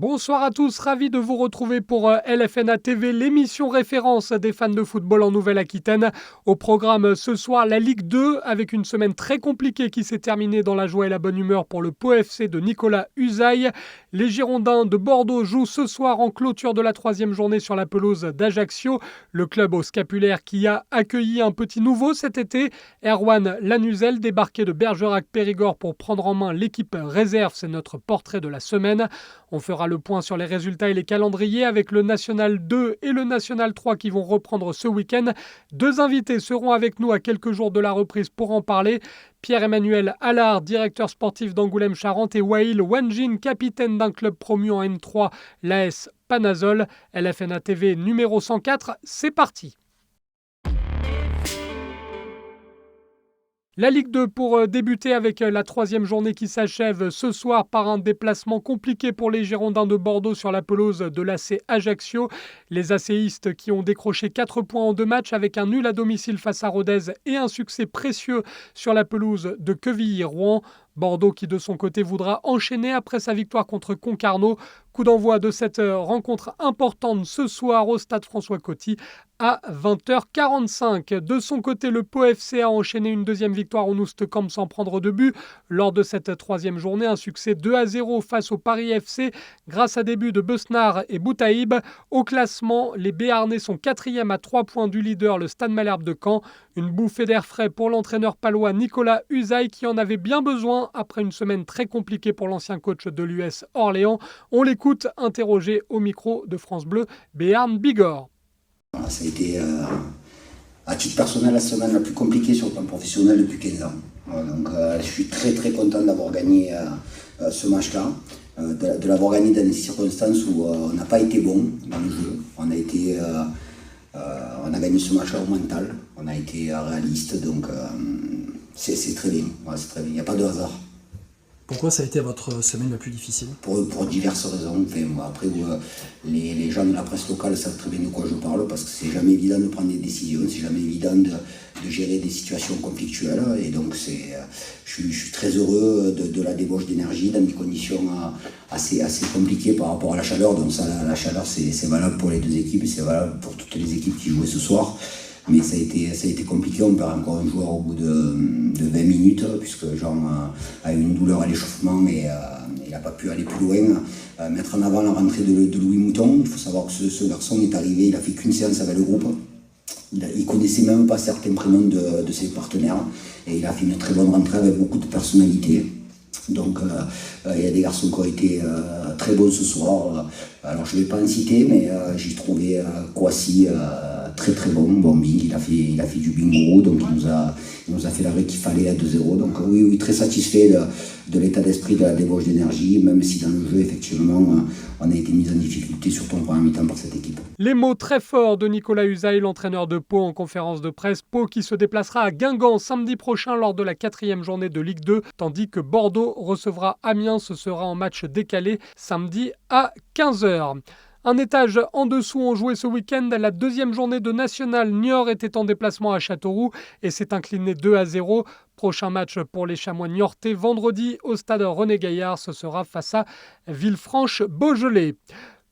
Bonsoir à tous, ravi de vous retrouver pour LFNA TV, l'émission référence des fans de football en Nouvelle-Aquitaine. Au programme ce soir, la Ligue 2 avec une semaine très compliquée qui s'est terminée dans la joie et la bonne humeur pour le Pau FC de Nicolas Usaï. Les Girondins de Bordeaux jouent ce soir en clôture de la 3e journée sur la pelouse d'Ajaccio. Le club au scapulaire qui a accueilli un petit nouveau cet été, Erwan Lanuzel, débarqué de Bergerac-Périgord pour prendre en main l'équipe réserve. C'est notre portrait de la semaine. On fera le point sur les résultats et les calendriers avec le National 2 et le National 3 qui vont reprendre ce week-end. Deux invités seront avec nous à quelques jours de la reprise pour en parler. Pierre-Emmanuel Allard, directeur sportif d'Angoulême-Charente, et Wael Wanjin, capitaine d'un club promu en N3, l'AS Panazol. LFNA TV numéro 104, c'est parti. La Ligue 2 pour débuter avec la 3e journée qui s'achève ce soir par un déplacement compliqué pour les Girondins de Bordeaux sur la pelouse de l'AC Ajaccio. Les ACistes qui ont décroché 4 points en 2 matchs avec un nul à domicile face à Rodez et un succès précieux sur la pelouse de Quevilly-Rouen. Bordeaux qui de son côté voudra enchaîner après sa victoire contre Concarneau. Coup d'envoi de cette rencontre importante ce soir au stade François Coty à 20h45. De son côté, le Pau FC a enchaîné une deuxième victoire au Noustecamp sans prendre de but. Lors de cette 3e journée, un succès 2-0 face au Paris FC grâce à des buts de Besnard et Boutaïb. Au classement, les Béarnais sont 4e à 3 points du leader, le Stade Malherbe de Caen. Une bouffée d'air frais pour l'entraîneur palois Nicolas Usaï qui en avait bien besoin après une semaine très compliquée pour l'ancien coach de l'US Orléans. On l'écoute interrogé au micro de France Bleu, Béarn Bigorre. Ça a été, à titre personnel, la semaine la plus compliquée sur le plan professionnel depuis 15 ans. Donc je suis très très content d'avoir gagné ce match-là, de l'avoir gagné dans des circonstances où on n'a pas été bon dans le jeu. On a gagné ce match-là au mental, on a été réaliste, donc c'est très bien. Ouais, c'est très bien. Il n'y a pas de hasard. Pourquoi ça a été votre semaine la plus difficile ? Pour diverses raisons. Enfin, après, les gens de la presse locale savent très bien de quoi je parle, parce que c'est jamais évident de prendre des décisions, c'est jamais évident de gérer des situations conflictuelles. Et donc, je suis très heureux de la débauche d'énergie dans des conditions assez compliquées par rapport à la chaleur. Donc ça, la chaleur, c'est valable pour les deux équipes, c'est valable pour toutes les équipes qui jouaient ce soir. Mais ça a été compliqué, on perd encore un joueur au bout de 20 minutes, puisque Jean a eu une douleur à l'échauffement et il n'a pas pu aller plus loin. Mettre en avant la rentrée de Louis Mouton, il faut savoir que ce garçon est arrivé, il a fait qu'une séance avec le groupe. Il ne connaissait même pas certains prénoms de ses partenaires, et il a fait une très bonne rentrée avec beaucoup de personnalité. Donc il y a des garçons qui ont été très bons ce soir. Alors je ne vais pas en citer, mais j'ai trouvé Kouassi très très bon. Bombing, il a fait du bingo, donc il nous a fait l'arrêt qu'il fallait à 2-0. Donc oui, très satisfait de l'état d'esprit, de la débauche d'énergie, même si dans le jeu, effectivement, on a été mis en difficulté, surtout en première mi-temps par cette équipe. Les mots très forts de Nicolas Usaï, l'entraîneur de Pau en conférence de presse. Pau qui se déplacera à Guingamp samedi prochain lors de la 4e journée de Ligue 2, tandis que Bordeaux recevra Amiens. Ce sera en match décalé samedi à 15h. Un étage en dessous ont joué ce week-end. La 2e journée de National, Niort était en déplacement à Châteauroux et s'est incliné 2-0. Prochain match pour les Chamois niortais vendredi au stade René Gaillard. Ce sera face à Villefranche-Beaujolais.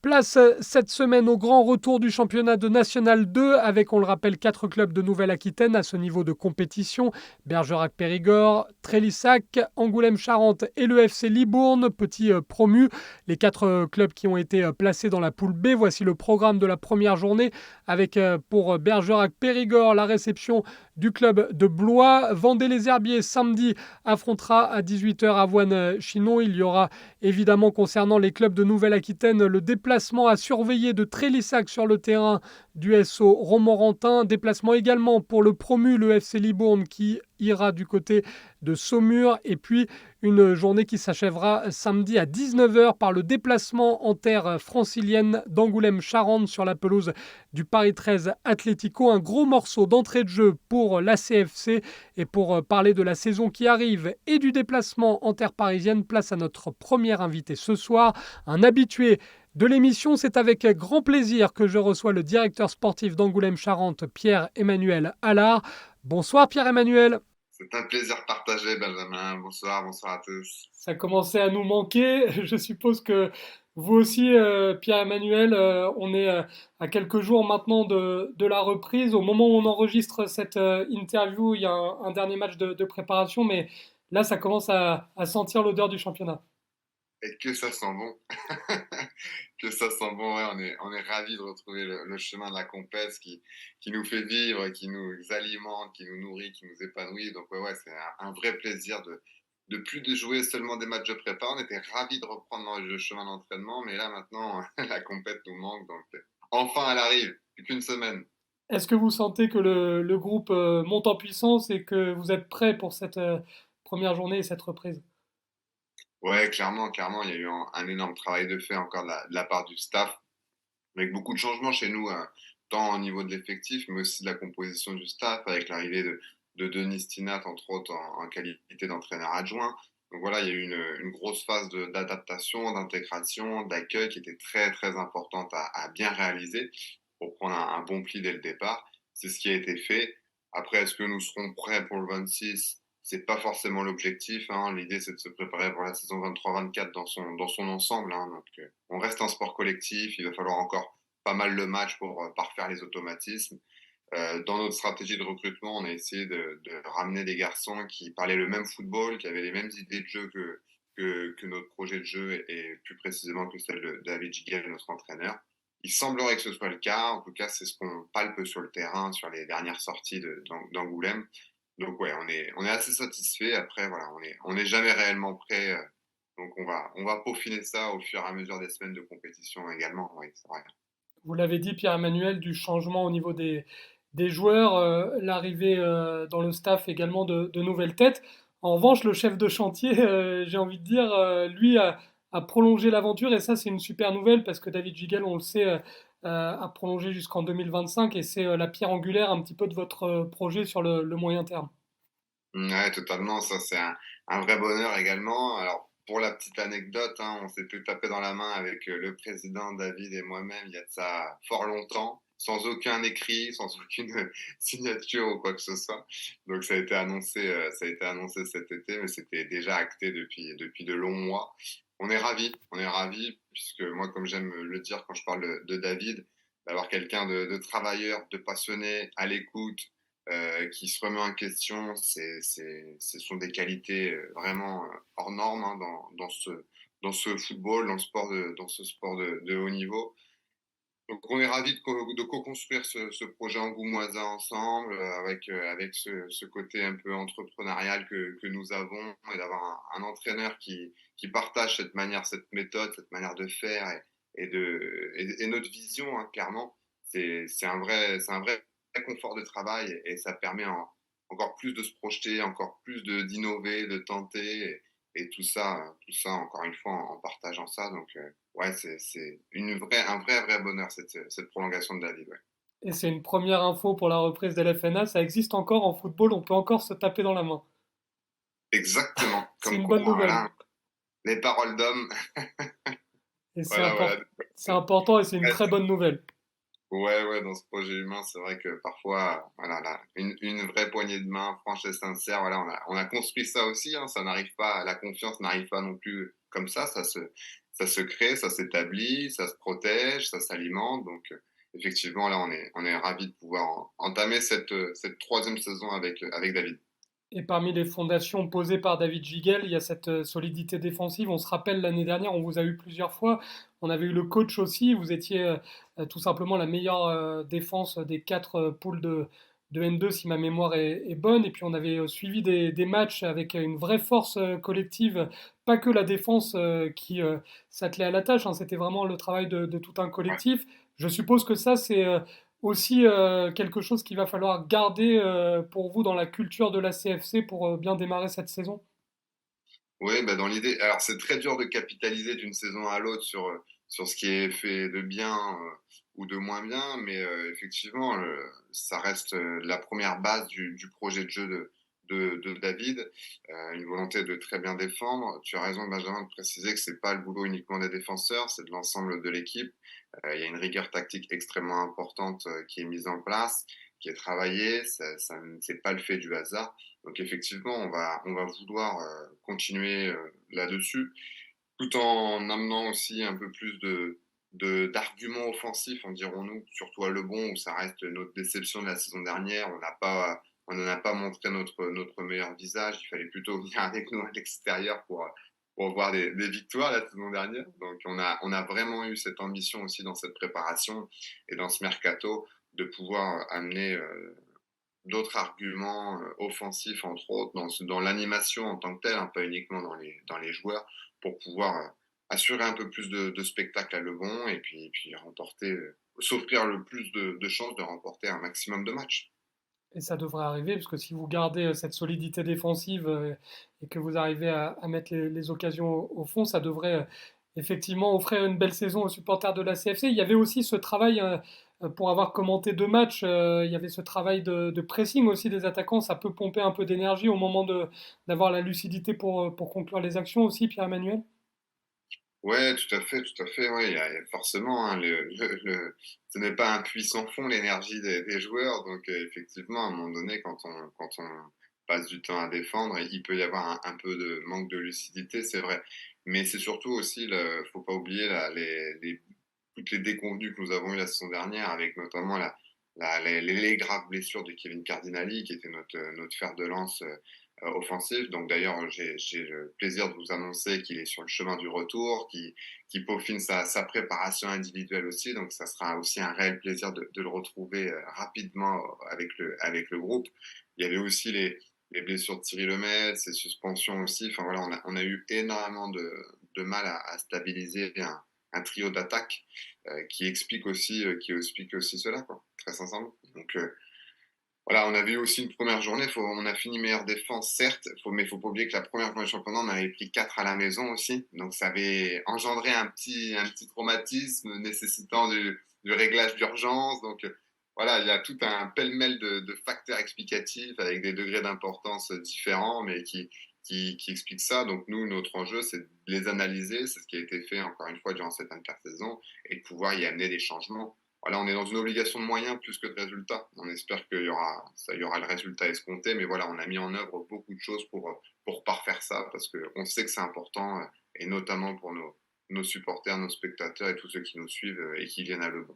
Place cette semaine au grand retour du championnat de National 2 avec, on le rappelle, 4 clubs de Nouvelle-Aquitaine à ce niveau de compétition. Bergerac-Périgord, Trélissac, Angoulême-Charente et le FC Libourne, petit promu. Les 4 clubs qui ont été placés dans la poule B. Voici le programme de la première journée avec pour Bergerac-Périgord la réception du club de Blois. Vendée-les-Herbiers samedi affrontera à 18h Avoine-Chinon. Il y aura évidemment concernant les clubs de Nouvelle-Aquitaine le déplacement à surveiller de Trélissac sur le terrain du SO Romorantin. Déplacement également pour le promu, le FC Libourne, qui ira du côté de Saumur. Et puis une journée qui s'achèvera samedi à 19h par le déplacement en terre francilienne d'Angoulême-Charente sur la pelouse du Paris 13 Atlético. Un gros morceau d'entrée de jeu pour l'ACFC. Et pour parler de la saison qui arrive et du déplacement en terre parisienne, place à notre premier invité ce soir, un habitué de l'émission. C'est avec grand plaisir que je reçois le directeur sportif d'Angoulême-Charente, Pierre-Emmanuel Allard. Bonsoir Pierre-Emmanuel. C'est un plaisir partagé, Benjamin. Bonsoir à tous. Ça commençait à nous manquer. Je suppose que Vous aussi, Pierre-Emmanuel, on est à quelques jours maintenant de la reprise. Au moment où on enregistre cette interview, il y a un dernier match de préparation, mais là, ça commence à sentir l'odeur du championnat. Et que ça sent bon. Que ça sent bon, ouais, on est ravis de retrouver le chemin de la compète qui nous fait vivre, qui nous alimente, qui nous nourrit, qui nous épanouit. Donc ouais, c'est un vrai plaisir de plus de jouer seulement des matchs de prépa. On était ravis de reprendre le chemin d'entraînement, mais là maintenant, la compète nous manque. Donc enfin, elle arrive, plus qu'une semaine. Est-ce que vous sentez que le groupe monte en puissance et que vous êtes prêt pour cette première journée et cette reprise? Ouais, clairement, clairement, il y a eu un énorme travail de fait encore de la part du staff, avec beaucoup de changements chez nous, tant au niveau de l'effectif, mais aussi de la composition du staff, avec l'arrivée de Denis Stinat, entre autres, en qualité d'entraîneur adjoint. Donc voilà, il y a eu une grosse phase d'adaptation, d'intégration, d'accueil qui était très, très importante à bien réaliser pour prendre un bon pli dès le départ. C'est ce qui a été fait. Après, est-ce que nous serons prêts pour le 26? C'est pas forcément l'objectif, hein. L'idée, c'est de se préparer pour la saison 23-24 dans son ensemble, hein. Donc, on reste un sport collectif. Il va falloir encore pas mal de matchs pour parfaire les automatismes. Dans notre stratégie de recrutement, on a essayé de ramener des garçons qui parlaient le même football, qui avaient les mêmes idées de jeu que notre projet de jeu et plus précisément que celle de David Giguel, notre entraîneur. Il semblerait que ce soit le cas. En tout cas, c'est ce qu'on palpe sur le terrain, sur les dernières sorties d'Angoulême. Donc ouais, on est assez satisfait. Après, voilà, on est jamais réellement prêt. Donc on va peaufiner ça au fur et à mesure des semaines de compétition également. Oui, c'est vrai. Vous l'avez dit, Pierre-Emmanuel, du changement au niveau des joueurs, l'arrivée dans le staff également de nouvelles têtes. En revanche, le chef de chantier, j'ai envie de dire, lui a prolongé l'aventure et ça, c'est une super nouvelle parce que David Giguel, on le sait, a prolongé jusqu'en 2025 et c'est la pierre angulaire un petit peu de votre projet sur le moyen terme. Ouais, totalement. Ça, c'est un vrai bonheur également. Alors, pour la petite anecdote, hein, on s'était tapé dans la main avec le président David et moi-même il y a de ça fort longtemps, sans aucun écrit, sans aucune signature ou quoi que ce soit. Donc, ça a été annoncé cet été, mais c'était déjà acté depuis de longs mois. On est ravis, puisque moi, comme j'aime le dire quand je parle de David, d'avoir quelqu'un de travailleur, de passionné, à l'écoute, qui se remet en question, ce sont des qualités vraiment hors normes, hein, dans ce football, dans ce sport de haut niveau. Donc on est ravis de co-construire ce projet angoumoisant ensemble, avec ce côté un peu entrepreneurial que nous avons, et d'avoir un entraîneur qui partage cette manière, cette méthode, cette manière de faire, et notre vision, hein, clairement. C'est un vrai confort de travail, et ça permet encore plus de se projeter, encore plus d'innover, de tenter, et tout ça, encore une fois, en partageant ça. Donc, ouais, c'est un vrai bonheur, cette prolongation de David. Ouais. Et c'est une première info pour la reprise de l'FNA, ça existe encore en football, on peut encore se taper dans la main. Exactement, C'est comme une quoi, bonne nouvelle. voilà, les paroles d'homme. Et Voilà, voilà. c'est important et c'est une très bonne nouvelle. Ouais, ouais, dans ce projet humain, c'est vrai que parfois, voilà, là, une vraie poignée de main, franche et sincère, voilà, on a construit ça aussi, hein. Ça n'arrive pas, la confiance n'arrive pas non plus comme ça se crée, ça s'établit, ça se protège, ça s'alimente. Donc, effectivement, là, on est ravis de pouvoir entamer cette troisième saison avec David. Et parmi les fondations posées par David Giguel, il y a cette solidité défensive. On se rappelle l'année dernière, on vous a eu plusieurs fois. On avait eu le coach aussi. Vous étiez tout simplement la meilleure défense des quatre poules de N2, si ma mémoire est bonne. Et puis on avait suivi des matchs avec une vraie force collective, pas que la défense qui s'attelait à la tâche, hein. C'était vraiment le travail de tout un Ouais. collectif. Je suppose que ça, c'est aussi quelque chose qu'il va falloir garder pour vous dans la culture de la CFC pour bien démarrer cette saison? Oui, bah dans l'idée, alors c'est très dur de capitaliser d'une saison à l'autre sur ce qui est fait de bien, ou de moins bien, mais effectivement, ça reste la première base du projet de jeu de David, une volonté de très bien défendre. Tu as raison, Benjamin, de préciser que c'est pas le boulot uniquement des défenseurs, c'est de l'ensemble de l'équipe. Il y a une rigueur tactique extrêmement importante qui est mise en place, qui est travaillée. Ça c'est pas le fait du hasard. Donc effectivement, on va vouloir continuer là-dessus. tout en amenant aussi un peu plus d'arguments offensifs, en dirons-nous, surtout à Lebon, où ça reste notre déception de la saison dernière. On n'en a pas montré notre meilleur visage. Il fallait plutôt venir avec nous à l'extérieur pour voir des victoires la saison dernière. Donc, on a vraiment eu cette ambition aussi dans cette préparation et dans ce mercato de pouvoir amener d'autres arguments offensifs, entre autres, dans l'animation en tant que telle, hein, pas uniquement dans les joueurs, pour pouvoir assurer un peu plus de spectacle à Lebon et puis remporter, s'offrir le plus de chances de remporter un maximum de matchs. Et ça devrait arriver, parce que si vous gardez cette solidité défensive et que vous arrivez à mettre les occasions au fond, ça devrait effectivement offrir une belle saison aux supporters de la CFC. Il y avait aussi ce travail, pour avoir commenté 2 matchs, il y avait ce travail de pressing aussi des attaquants. Ça peut pomper un peu d'énergie au moment d'avoir la lucidité pour conclure les actions aussi, Pierre-Emmanuel. Ouais, tout à fait. Ouais, il y a forcément hein, ce n'est pas un puits sans fond l'énergie des joueurs. Donc effectivement, à un moment donné, quand on passe du temps à défendre, il peut y avoir un peu de manque de lucidité, c'est vrai. Mais c'est surtout aussi, faut pas oublier toutes les déconvenues que nous avons eues la saison dernière, avec notamment les graves blessures de Kevin Cardinali, qui était notre fer de lance offensif. Donc d'ailleurs, j'ai le plaisir de vous annoncer qu'il est sur le chemin du retour, qui peaufine sa préparation individuelle aussi. Donc ça sera aussi un réel plaisir de le retrouver rapidement avec le groupe. Il y avait aussi les blessures de Thierry Lemaitre, ses suspensions aussi. Enfin voilà, on a eu énormément de mal à stabiliser un trio d'attaque qui explique aussi cela, quoi, très sincèrement. Donc voilà, on avait eu aussi une première journée. On a fini meilleure défense, certes, mais il faut pas oublier que la première journée de championnat, on avait pris 4 à la maison aussi. Donc, ça avait engendré un petit traumatisme nécessitant du réglage d'urgence. Donc, voilà, il y a tout un pêle-mêle de facteurs explicatifs avec des degrés d'importance différents, mais qui expliquent ça. Donc, nous, notre enjeu, c'est de les analyser. C'est ce qui a été fait, encore une fois, durant cette intersaison et de pouvoir y amener des changements. Voilà, on est dans une obligation de moyens plus que de résultats. On espère qu'il y aura le résultat escompté, mais voilà, on a mis en œuvre beaucoup de choses pour parfaire ça, parce qu'on sait que c'est important, et notamment pour nos supporters, nos spectateurs et tous ceux qui nous suivent et qui viennent à Lebon.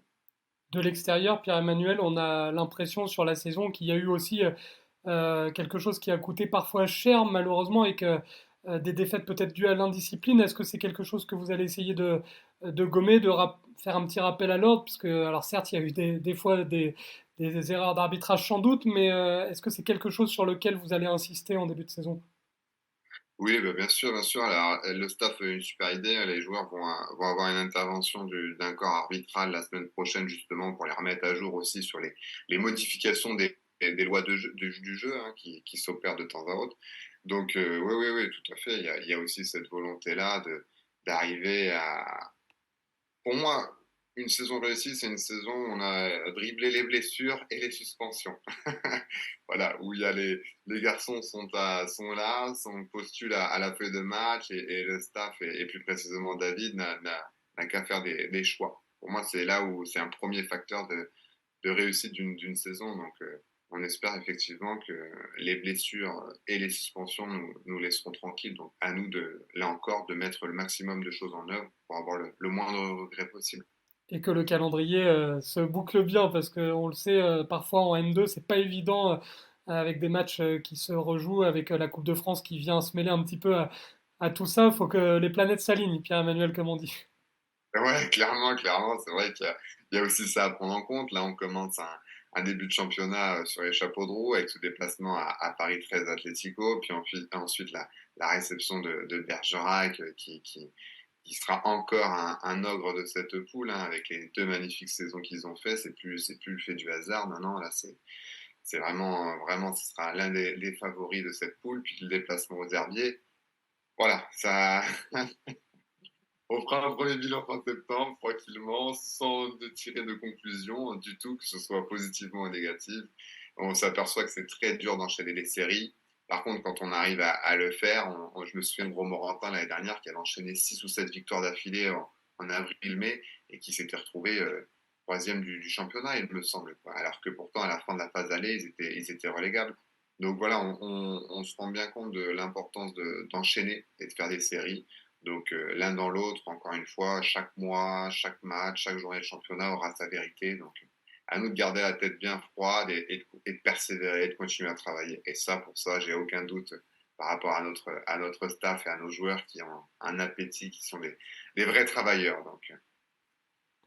De l'extérieur, Pierre-Emmanuel, on a l'impression sur la saison qu'il y a eu aussi quelque chose qui a coûté parfois cher, malheureusement, et que des défaites peut-être dues à l'indiscipline. Est-ce que c'est quelque chose que vous allez essayer de gommer, faire un petit rappel à l'ordre? Parce que, alors certes, il y a eu des fois des erreurs d'arbitrage sans doute, mais est-ce que c'est quelque chose sur lequel vous allez insister en début de saison? Oui, bah, bien sûr, bien sûr. Alors, le staff a une super idée. Les joueurs vont avoir une intervention d'un corps arbitral la semaine prochaine, justement, pour les remettre à jour aussi sur les modifications des lois du jeu hein, qui s'opèrent de temps à autre. Donc, oui, oui, oui, tout à fait. Il y a aussi cette volonté-là d'arriver à, pour moi, une saison réussie, c'est une saison où on a dribblé les blessures et les suspensions. Voilà, où il y a les garçons sont là, sont postulent à la feuille de match et le staff, et plus précisément David, n'a qu'à faire des choix. Pour moi, c'est là où c'est un premier facteur de réussite d'une saison. Donc, on espère effectivement que les blessures et les suspensions nous laisseront tranquilles. Donc, à nous, là encore, de mettre le maximum de choses en œuvre pour avoir le moindre regret possible. Et que le calendrier se boucle bien, parce qu'on le sait, parfois en N2, c'est pas évident avec des matchs qui se rejouent, avec la Coupe de France qui vient se mêler un petit peu à tout ça. Il faut que les planètes s'alignent, Pierre-Emmanuel, comme on dit. Ouais, clairement, clairement, c'est vrai il y a aussi ça à prendre en compte. Là, on commence un début de championnat sur les chapeaux de roue avec ce déplacement à Paris 13 Atlético, puis ensuite la réception de Bergerac qui sera encore un ogre de cette poule hein, avec les 2 magnifiques saisons qu'ils ont fait. C'est plus le fait du hasard. Non, non, là, c'est vraiment, vraiment, ce sera l'un des favoris de cette poule. Puis le déplacement aux Herbiers. Voilà, ça, on fera un premier bilan fin septembre, tranquillement, sans de tirer de conclusion du tout, que ce soit positivement ou négatif. On s'aperçoit que c'est très dur d'enchaîner les séries. Par contre, quand on arrive à le faire, je me souviens de Romorantin l'année dernière qui avait enchaîné 6 ou 7 victoires d'affilée en avril-mai et qui s'était retrouvé troisième du championnat, il me semble. Quoi. Alors que pourtant, à la fin de la phase aller, ils étaient relégables. Donc voilà, on se rend bien compte de l'importance d'enchaîner et de faire des séries. Donc l'un dans l'autre, encore une fois, chaque mois, chaque match, chaque journée de championnat aura sa vérité. Donc à nous de garder la tête bien froide et de persévérer, de continuer à travailler. Et ça, pour ça, j'ai aucun doute par rapport à notre staff et à nos joueurs qui ont un appétit, qui sont des vrais travailleurs. Donc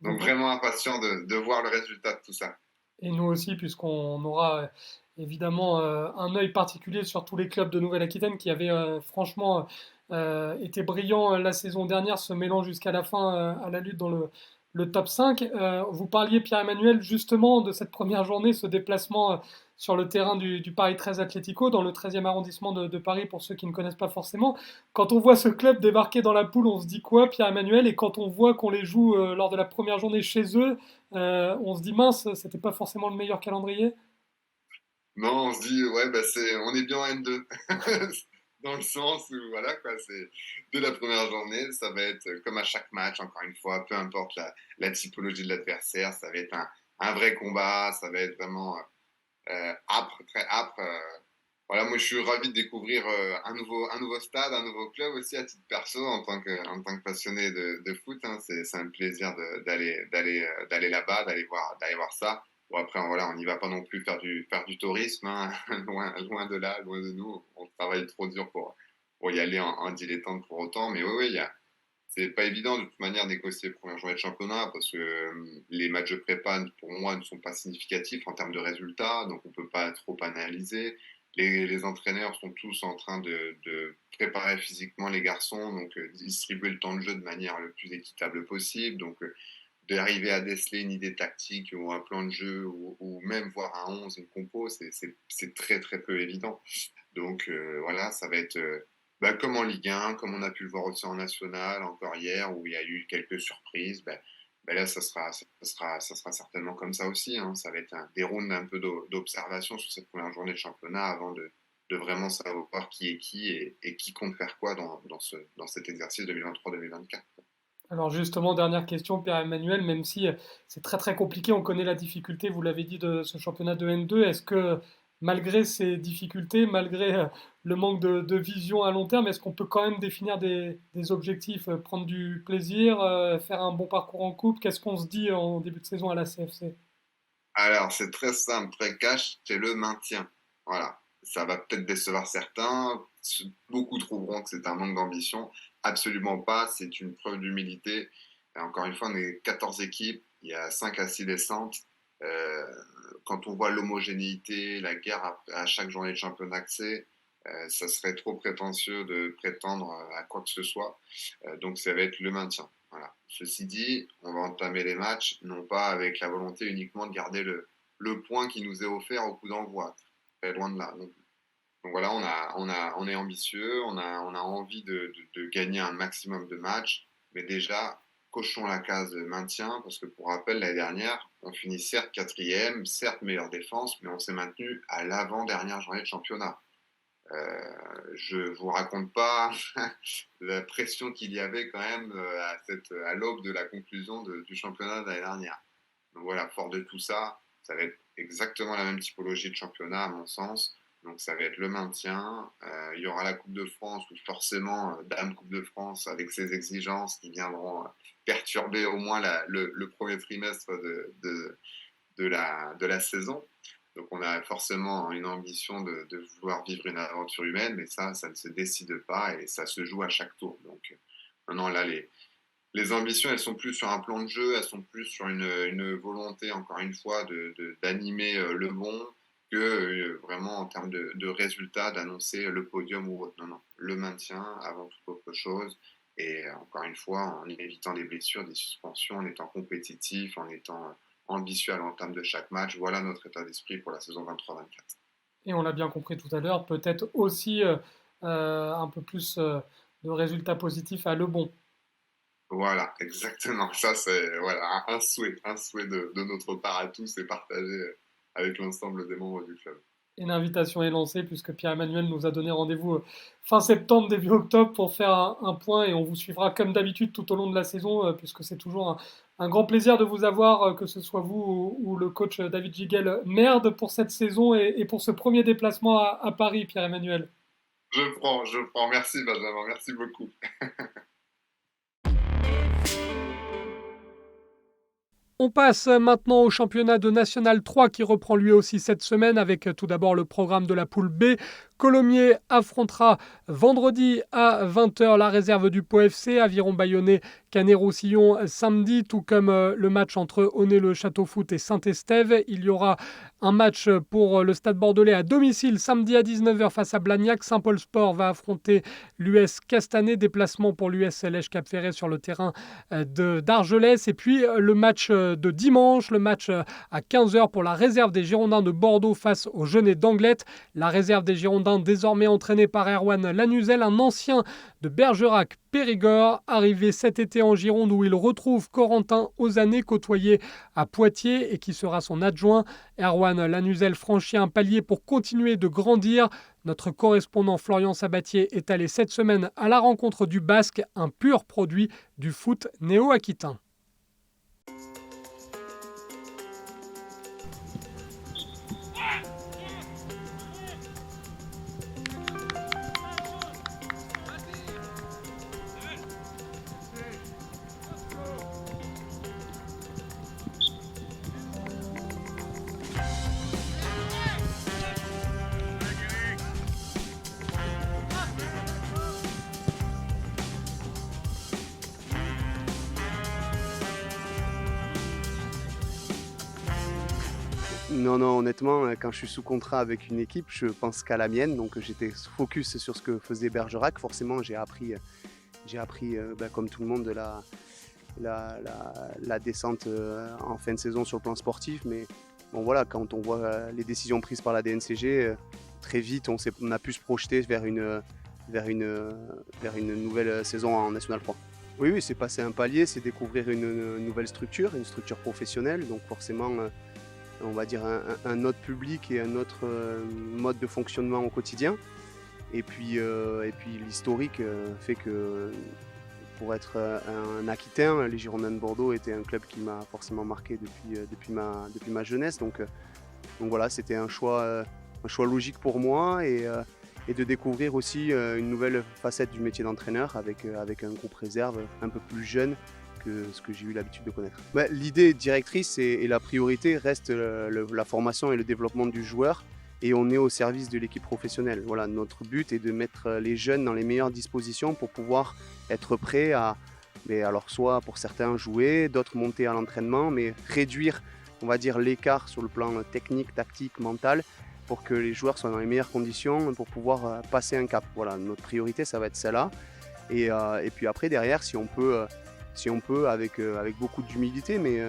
Vous, vraiment impatient de voir le résultat de tout ça. et nous aussi, puisqu'on aura évidemment un œil particulier sur tous les clubs de Nouvelle-Aquitaine qui avaient franchement été brillants la saison dernière, se mêlant jusqu'à la fin à la lutte dans le top 5. Vous parliez, Pierre-Emmanuel, justement de cette première journée, ce déplacement sur le terrain du Paris 13 Atlético, dans le 13e arrondissement de Paris, pour ceux qui ne connaissent pas forcément. Quand on voit ce club débarquer dans la poule, on se dit quoi, Pierre-Emmanuel? Et quand on voit qu'on les joue lors de la première journée chez eux, on se dit mince, c'était pas forcément le meilleur calendrier. Non, on se dit, ouais, bah on est bien en N2. Dans le sens où, voilà, quoi, c'est dès la première journée, ça va être comme à chaque match, encore une fois, peu importe la typologie de l'adversaire, ça va être un vrai combat, ça va être vraiment âpre, très âpre. Voilà, moi je suis ravi de découvrir un nouveau stade, un nouveau club aussi à titre perso en tant que passionné de foot. Hein, c'est un plaisir d'aller là-bas, d'aller voir ça. Bon après voilà, on n'y va pas non plus faire du tourisme, hein, loin de là, loin de nous. On travaille trop dur pour y aller en dilettante pour autant. Mais oui, oui, c'est pas évident de toute manière de négocier les premières journées de championnat parce que les matchs de prépa pour moi ne sont pas significatifs en termes de résultats, donc on peut pas trop analyser. Les entraîneurs sont tous en train de préparer physiquement les garçons, donc distribuer le temps de jeu de manière le plus équitable possible. Donc d'arriver à déceler une idée tactique ou un plan de jeu ou même voir un 11, une compo, c'est très très peu évident. Donc voilà, ça va être bah, comme en Ligue 1, comme on a pu le voir aussi en National encore hier où il y a eu quelques surprises. Bah là, ça sera certainement comme ça aussi. Hein. Ça va être des rounds un peu d'observation sur cette première journée de championnat avant de vraiment savoir qui est qui et qui compte faire quoi dans cet exercice 2023-2024. Alors justement, dernière question, Pierre-Emmanuel, même si c'est très très compliqué, on connaît la difficulté, vous l'avez dit, de ce championnat de N2, est-ce que malgré ces difficultés, malgré le manque de vision à long terme, est-ce qu'on peut quand même définir des objectifs, prendre du plaisir, faire un bon parcours en coupe? Qu'est-ce qu'on se dit en début de saison à la CFC? Alors, c'est très simple, très cash, c'est le maintien. Voilà. Ça va peut-être décevoir certains. Beaucoup trouveront que c'est un manque d'ambition. Absolument pas. C'est une preuve d'humilité. Et encore une fois, on est 14 équipes. Il y a 5 à 6 descentes. Euh, Quand on voit l'homogénéité, la guerre à chaque journée de championnat que c'est, ça serait trop prétentieux de prétendre à quoi que ce soit. Donc ça va être le maintien. Voilà. Ceci dit, on va entamer les matchs, non pas avec la volonté uniquement de garder le point qui nous est offert au coup d'envoi. Très loin de là. Donc voilà, on est ambitieux, on a envie de gagner un maximum de matchs, mais déjà, cochons la case maintien, parce que pour rappel, l'année dernière, on finit certes quatrième, certes meilleure défense, mais on s'est maintenu à l'avant-dernière journée de championnat. Je vous raconte pas la pression qu'il y avait quand même à l'aube de la conclusion du championnat de l'année dernière. Donc voilà, fort de tout ça, ça va être exactement la même typologie de championnat à mon sens. Donc ça va être le maintien. Il y aura la Coupe de France, où forcément, Dame Coupe de France, avec ses exigences qui viendront perturber au moins le premier trimestre de la saison. Donc on a forcément une ambition de vouloir vivre une aventure humaine, mais ça ne se décide pas et ça se joue à chaque tour. Donc maintenant là, les ambitions, elles sont plus sur un plan de jeu, elles sont plus sur une volonté, encore une fois, d'animer le bon que vraiment en termes de résultats, d'annoncer le podium ou autre. Non, non, le maintien avant toute autre chose. Et encore une fois, en évitant des blessures, des suspensions, en étant compétitif, en étant ambitieux à l'entame de chaque match. Voilà notre état d'esprit pour la saison 23-24. Et on l'a bien compris tout à l'heure, peut-être aussi un peu plus de résultats positifs à Le Bon. Voilà, exactement. Ça, c'est voilà, un souhait de notre part à tous et partagé avec l'ensemble des membres du club. Et l'invitation est lancée puisque Pierre-Emmanuel nous a donné rendez-vous fin septembre, début octobre pour faire un point et on vous suivra comme d'habitude tout au long de la saison puisque c'est toujours un grand plaisir de vous avoir, que ce soit vous ou le coach David Giguel. Merde pour cette saison et pour ce premier déplacement à Paris, Pierre-Emmanuel. Je prends. Merci Benjamin, merci beaucoup. On passe maintenant au championnat de National 3 qui reprend lui aussi cette semaine avec tout d'abord le programme de la poule B. Colomiers affrontera vendredi à 20h la réserve du Pau FC, Aviron Bayonnais, Canet-Roussillon samedi, tout comme le match entre Onnet-le-Château Foot et Saint-Estève. Il y aura un match pour le Stade Bordelais à domicile samedi à 19h face à Blagnac. Saint-Paul Sport va affronter l'US Castanet, déplacement pour l'US Lège Cap-Ferré sur le terrain d'Argelès. Et puis le match de dimanche, le match à 15h pour la réserve des Girondins de Bordeaux face aux Genêts d'Anglet. La réserve des Girondins désormais entraîné par Erwan Lanuzel, un ancien de Bergerac-Périgord, arrivé cet été en Gironde où il retrouve Corentin Ozanné, côtoyé à Poitiers et qui sera son adjoint. Erwan Lanuzel franchit un palier pour continuer de grandir. Notre correspondant Florian Sabatier est allé cette semaine à la rencontre du Basque, un pur produit du foot néo-aquitain. Non, honnêtement, quand je suis sous contrat avec une équipe, je pense qu'à la mienne. Donc j'étais focus sur ce que faisait Bergerac. Forcément, j'ai appris comme tout le monde, la descente en fin de saison sur le plan sportif. Mais bon, voilà, quand on voit les décisions prises par la DNCG, très vite, on a pu se projeter vers une nouvelle saison en National 3. Oui, c'est passer un palier, c'est découvrir une nouvelle structure, une structure professionnelle. Donc forcément, on va dire un autre public et un autre mode de fonctionnement au quotidien. Et puis l'historique fait que pour être un Aquitain, les Girondins de Bordeaux étaient un club qui m'a forcément marqué depuis ma jeunesse. Donc voilà, c'était un choix logique pour moi et de découvrir aussi une nouvelle facette du métier d'entraîneur avec un groupe réserve un peu plus jeune que ce que j'ai eu l'habitude de connaître. L'idée directrice et la priorité reste la formation et le développement du joueur, et on est au service de l'équipe professionnelle. Voilà, notre but est de mettre les jeunes dans les meilleures dispositions pour pouvoir être prêts à, alors soit pour certains jouer, d'autres monter à l'entraînement, mais réduire, on va dire, l'écart sur le plan technique, tactique, mental, pour que les joueurs soient dans les meilleures conditions pour pouvoir passer un cap. Voilà, notre priorité, ça va être celle-là. Et puis après, derrière, si on peut avec beaucoup d'humilité, mais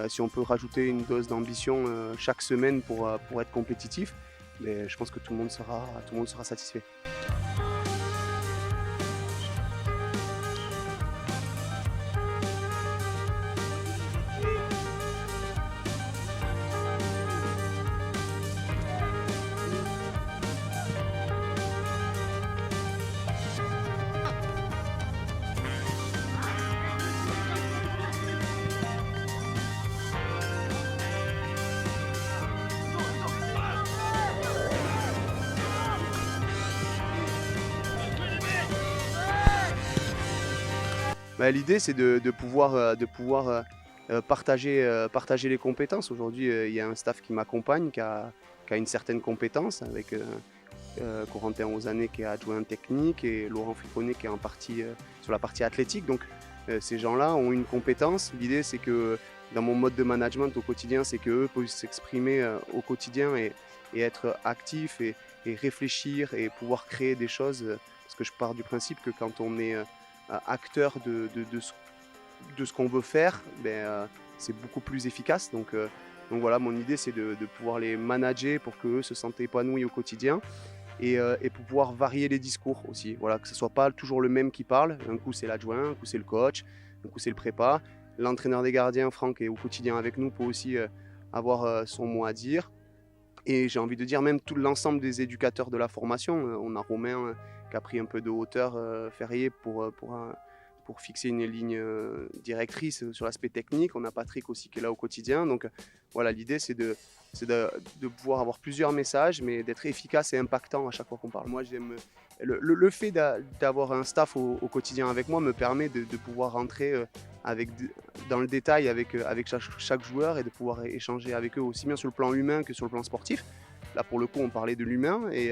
si on peut rajouter une dose d'ambition chaque semaine pour être compétitif, je pense que tout le monde sera satisfait. L'idée, c'est de pouvoir partager les compétences. Aujourd'hui, il y a un staff qui m'accompagne, qui a une certaine compétence, avec Corentin Ozanné qui est adjoint technique et Laurent Friponnet qui est sur la partie athlétique. Donc ces gens-là ont une compétence. L'idée, c'est que dans mon mode de management au quotidien, c'est qu'eux peuvent s'exprimer au quotidien et être actifs et réfléchir et pouvoir créer des choses. Parce que je pars du principe que quand on est acteur de ce qu'on veut faire, c'est beaucoup plus efficace. Donc voilà, mon idée, c'est de pouvoir les manager pour qu'eux se sentent épanouis au quotidien et pour pouvoir varier les discours aussi. Voilà, que ce ne soit pas toujours le même qui parle. Un coup, c'est l'adjoint, un coup, c'est le coach, un coup, c'est le prépa. L'entraîneur des gardiens, Franck, est au quotidien avec nous, peut aussi avoir son mot à dire. Et j'ai envie de dire même tout l'ensemble des éducateurs de la formation. On a Romain qui a pris un peu de hauteur Ferrier pour fixer une ligne directrice sur l'aspect technique. On a Patrick aussi qui est là au quotidien. Donc voilà, l'idée c'est de pouvoir avoir plusieurs messages, mais d'être efficace et impactant à chaque fois qu'on parle. Moi, j'aime le fait d'avoir un staff au quotidien avec moi me permet de pouvoir rentrer dans le détail avec chaque joueur et de pouvoir échanger avec eux aussi bien sur le plan humain que sur le plan sportif. Là, pour le coup, on parlait de l'humain et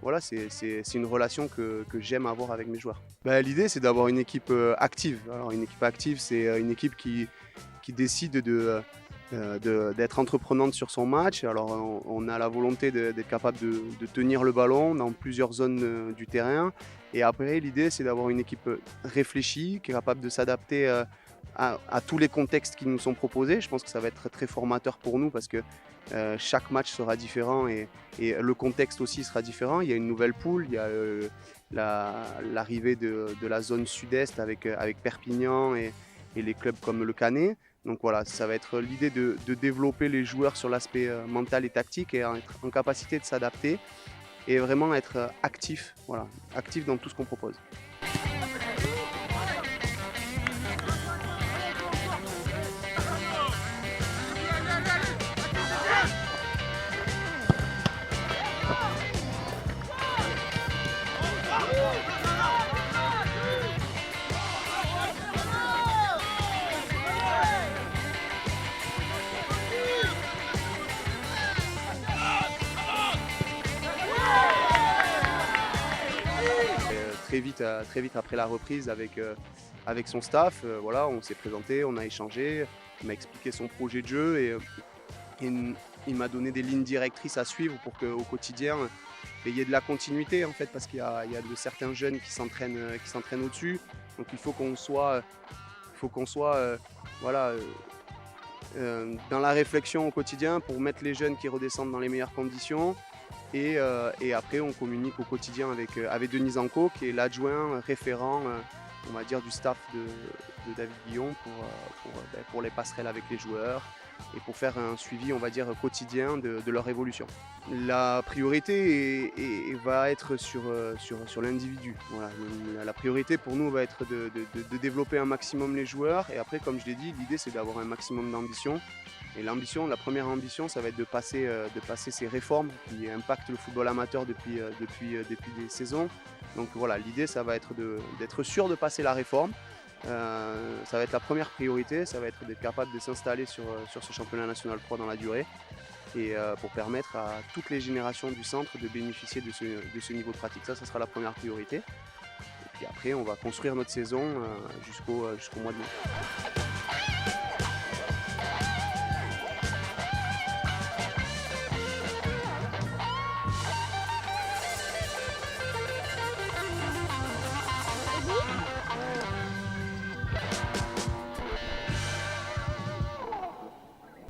voilà, c'est une relation que j'aime avoir avec mes joueurs. L'idée, c'est d'avoir une équipe active. Alors, une équipe active, c'est une équipe qui décide d'être entreprenante sur son match. Alors, on a la volonté d'être capable de tenir le ballon dans plusieurs zones du terrain. Et après, l'idée, c'est d'avoir une équipe réfléchie, qui est capable de s'adapter à tous les contextes qui nous sont proposés. Je pense que ça va être très formateur pour nous parce que chaque match sera différent et le contexte aussi sera différent. Il y a une nouvelle poule, il y a l'arrivée de la zone sud-est avec Perpignan et les clubs comme le Canet. Donc voilà, ça va être l'idée de développer les joueurs sur l'aspect mental et tactique et être en capacité de s'adapter et vraiment être actif, voilà, actif dans tout ce qu'on propose. Très vite après la reprise avec son staff, voilà, on s'est présenté, on a échangé, il m'a expliqué son projet de jeu et il m'a donné des lignes directrices à suivre pour qu'au quotidien il y ait de la continuité en fait, parce qu'il y a de certains jeunes qui s'entraînent au-dessus, donc il faut qu'on soit voilà, dans la réflexion au quotidien pour mettre les jeunes qui redescendent dans les meilleures conditions. Et après, on communique au quotidien avec Denis Anco, qui est l'adjoint référent, on va dire, du staff de David Guillon pour les passerelles avec les joueurs et pour faire un suivi, on va dire, quotidien de leur évolution. La priorité va être sur l'individu. Voilà. La priorité pour nous va être de développer un maximum les joueurs. Et après, comme je l'ai dit, l'idée c'est d'avoir un maximum d'ambition. Et la première ambition, ça va être de passer ces réformes qui impactent le football amateur depuis des saisons. Donc voilà, l'idée, ça va être d'être sûr de passer la réforme. Ça va être la première priorité, ça va être d'être capable de s'installer sur ce championnat national 3 dans la durée et pour permettre à toutes les générations du centre de bénéficier de ce niveau de pratique. Ça sera la première priorité. Et puis après, on va construire notre saison jusqu'au mois de mai.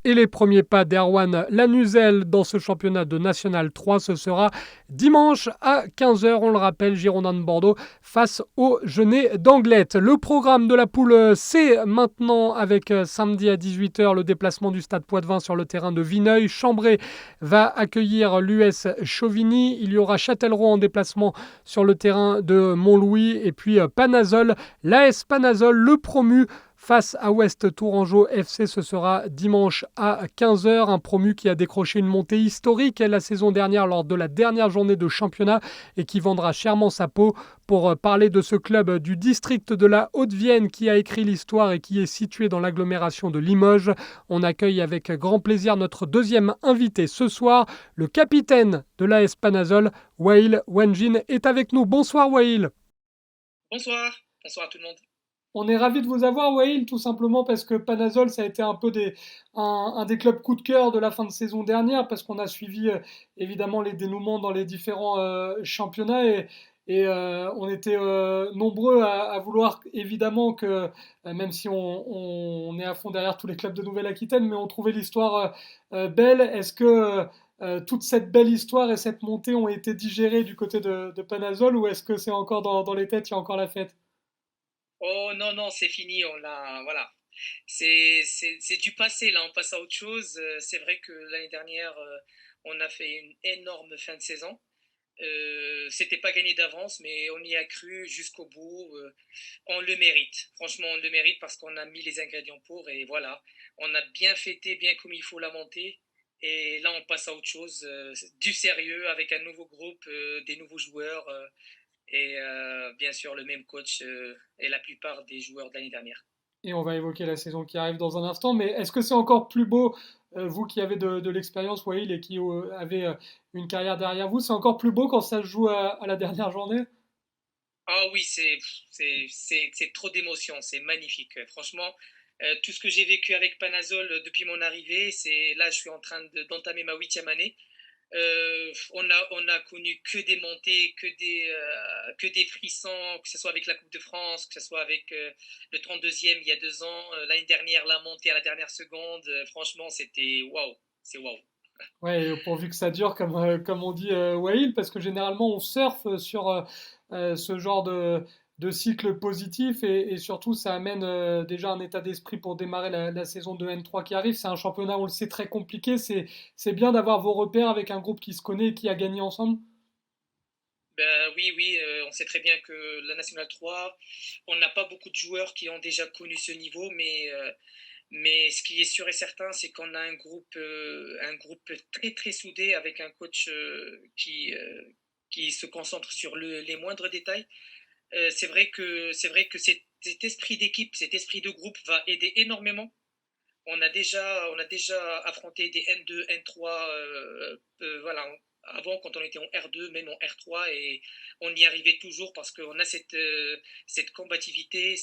Et les premiers pas d'Erwan Lanuzel dans ce championnat de National 3, ce sera dimanche à 15h, on le rappelle, Girondins de Bordeaux face au Genêt d'Anglet. Le programme de la poule C maintenant avec samedi à 18h le déplacement du Stade Poitvin sur le terrain de Vineuil. Chambray va accueillir l'US Chauvigny. Il y aura Châtellerault en déplacement sur le terrain de Montlouis et puis Panazol. L'AS Panazol, le promu, face à Ouest Tourangeau FC, ce sera dimanche à 15h. Un promu qui a décroché une montée historique la saison dernière lors de la dernière journée de championnat et qui vendra chèrement sa peau. Pour parler de ce club du district de la Haute-Vienne qui a écrit l'histoire et qui est situé dans l'agglomération de Limoges, on accueille avec grand plaisir notre deuxième invité ce soir. Le capitaine de l'AS Panazol, Wael Wandjine, est avec nous. Bonsoir Wael. Bonsoir à tout le monde. On est ravis de vous avoir, Wael, tout simplement parce que Panazol, ça a été un peu un des clubs coup de cœur de la fin de saison dernière, parce qu'on a suivi évidemment les dénouements dans les différents championnats et on était nombreux à vouloir évidemment que, même si on est à fond derrière tous les clubs de Nouvelle-Aquitaine, mais on trouvait l'histoire belle. Est-ce que toute cette belle histoire et cette montée ont été digérées du côté de Panazol, ou est-ce que c'est encore dans les têtes, il y a encore la fête? Oh non, c'est fini, voilà. C'est du passé, là, on passe à autre chose. C'est vrai que l'année dernière, on a fait une énorme fin de saison. C'était pas gagné d'avance, mais on y a cru jusqu'au bout. On le mérite. Franchement, on le mérite parce qu'on a mis les ingrédients pour et voilà. On a bien fêté, bien comme il faut la montée. Et là, on passe à autre chose, du sérieux avec un nouveau groupe, des nouveaux joueurs. Et bien sûr le même coach et la plupart des joueurs de l'année dernière. Et on va évoquer la saison qui arrive dans un instant, mais est-ce que c'est encore plus beau, vous qui avez de l'expérience, Wael, et qui avez une carrière derrière vous, c'est encore plus beau quand ça se joue à la dernière journée? Ah oui, c'est trop d'émotions, c'est magnifique. Franchement, tout ce que j'ai vécu avec Panazol depuis mon arrivée, là, je suis en train d'entamer ma 8e année. On a connu que des montées, que des frissons, que ce soit avec la Coupe de France, que ce soit avec le 32e il y a 2 ans, l'année dernière, la montée à la dernière seconde. Franchement, c'était waouh, c'est waouh. Ouais, et pourvu que ça dure, comme on dit, Wael, parce que généralement on surfe sur ce genre de cycle positif et surtout ça amène déjà un état d'esprit pour démarrer la saison de N3 qui arrive. C'est un championnat, on le sait, très compliqué. C'est bien d'avoir vos repères avec un groupe qui se connaît et qui a gagné ensemble. Ben oui, oui, on sait très bien que la Nationale 3, on n'a pas beaucoup de joueurs qui ont déjà connu ce niveau, mais ce qui est sûr et certain, c'est qu'on a un groupe très très soudé avec un coach qui se concentre sur les moindres détails. C'est vrai que cet esprit d'équipe, cet esprit de groupe va aider énormément. On a déjà affronté des N2, N3, voilà, avant quand on était en R2, même en R3, et on y arrivait toujours parce qu'on a cette combativité,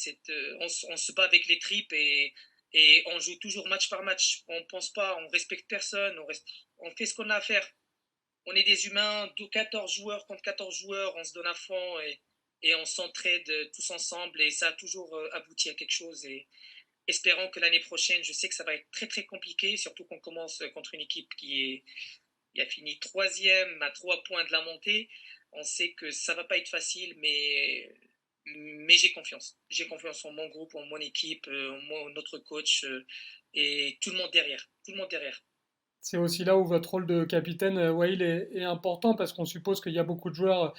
on se bat avec les tripes et on joue toujours match par match. On ne pense pas, on respecte personne, on fait ce qu'on a à faire. On est des humains, 14 joueurs contre 14 joueurs, on se donne à fond et on s'entraide tous ensemble et ça a toujours abouti à quelque chose. Et espérons que l'année prochaine, je sais que ça va être très très compliqué, surtout qu'on commence contre une équipe qui a fini 3e à 3 points de la montée. On sait que ça va pas être facile, mais j'ai confiance. J'ai confiance en mon groupe, en mon équipe, en notre coach et tout le monde derrière. Tout le monde derrière. C'est aussi là où votre rôle de capitaine, Wael, est important parce qu'on suppose qu'il y a beaucoup de joueurs